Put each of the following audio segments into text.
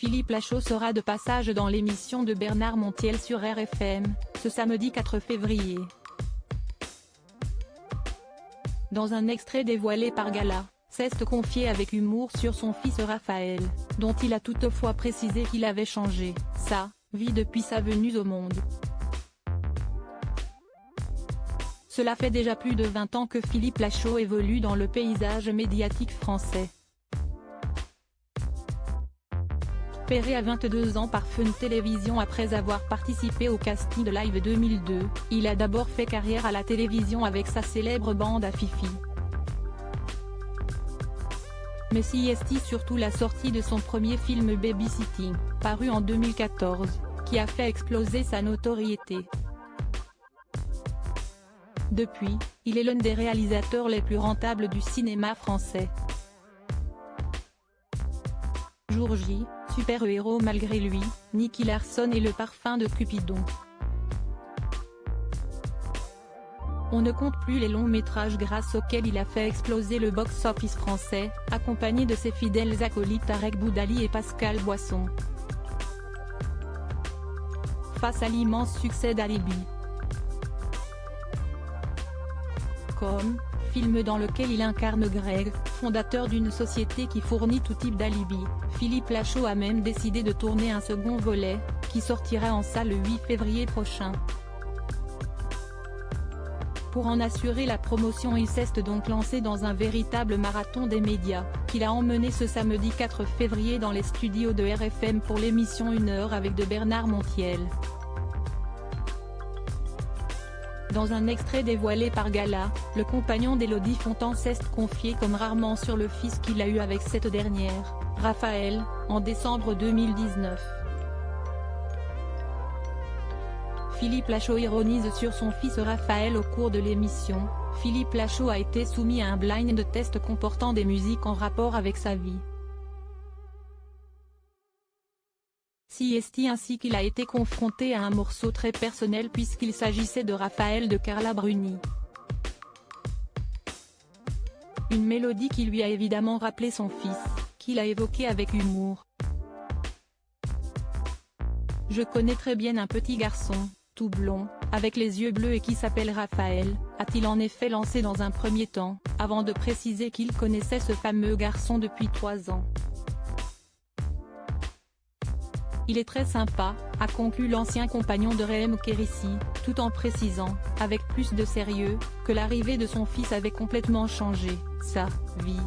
Philippe Lachaud sera de passage dans l'émission de Bernard Montiel sur RFM, ce samedi 4 février. Dans un extrait dévoilé par Gala, s'est confié avec humour sur son fils Raphaël, dont il a toutefois précisé qu'il avait changé sa vie depuis sa venue au monde. Cela fait déjà plus de 20 ans que Philippe Lachaud évolue dans le paysage médiatique français. Repéré à 22 ans par Fun Télévision après avoir participé au casting de Live 2002, il a d'abord fait carrière à la télévision avec sa célèbre bande à Fifi. Mais s'y est surtout la sortie de son premier film Babysitting, paru en 2014, qui a fait exploser sa notoriété. Depuis, il est l'un des réalisateurs les plus rentables du cinéma français. Jour J, super-héros malgré lui, Nicky Larson et le parfum de Cupidon. On ne compte plus les longs métrages grâce auxquels il a fait exploser le box-office français, accompagné de ses fidèles acolytes Tarek Boudali et Pascal Boisson. Face à l'immense succès d'Alibi. Film dans lequel il incarne Greg, fondateur d'une société qui fournit tout type d'alibi, Philippe Lachaud a même décidé de tourner un second volet, qui sortira en salle le 8 février prochain. Pour en assurer la promotion, il s'est donc lancé dans un véritable marathon des médias, qu'il a emmené ce samedi 4 février dans les studios de RFM pour l'émission 1 heure avec de Bernard Montiel. Dans un extrait dévoilé par Gala, le compagnon d'Élodie Fontan s'est confié comme rarement sur le fils qu'il a eu avec cette dernière, Raphaël, en décembre 2019. Philippe Lachaud ironise sur son fils Raphaël au cours de l'émission. Philippe Lachaud a été soumis à un blind test comportant des musiques en rapport avec sa vie. Ainsi qu'il a été confronté à un morceau très personnel puisqu'il s'agissait de Raphaël de Carla Bruni. Une mélodie qui lui a évidemment rappelé son fils, qu'il a évoqué avec humour. Je connais très bien un petit garçon, tout blond, avec les yeux bleus et qui s'appelle Raphaël, a-t-il en effet lancé dans un premier temps, avant de préciser qu'il connaissait ce fameux garçon depuis 3 ans. Il est très sympa, a conclu l'ancien compagnon de Reem Kérissi, tout en précisant, avec plus de sérieux, que l'arrivée de son fils avait complètement changé sa vie.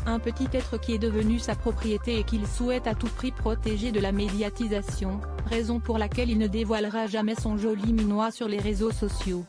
Un petit être qui est devenu sa propriété et qu'il souhaite à tout prix protéger de la médiatisation, raison pour laquelle il ne dévoilera jamais son joli minois sur les réseaux sociaux.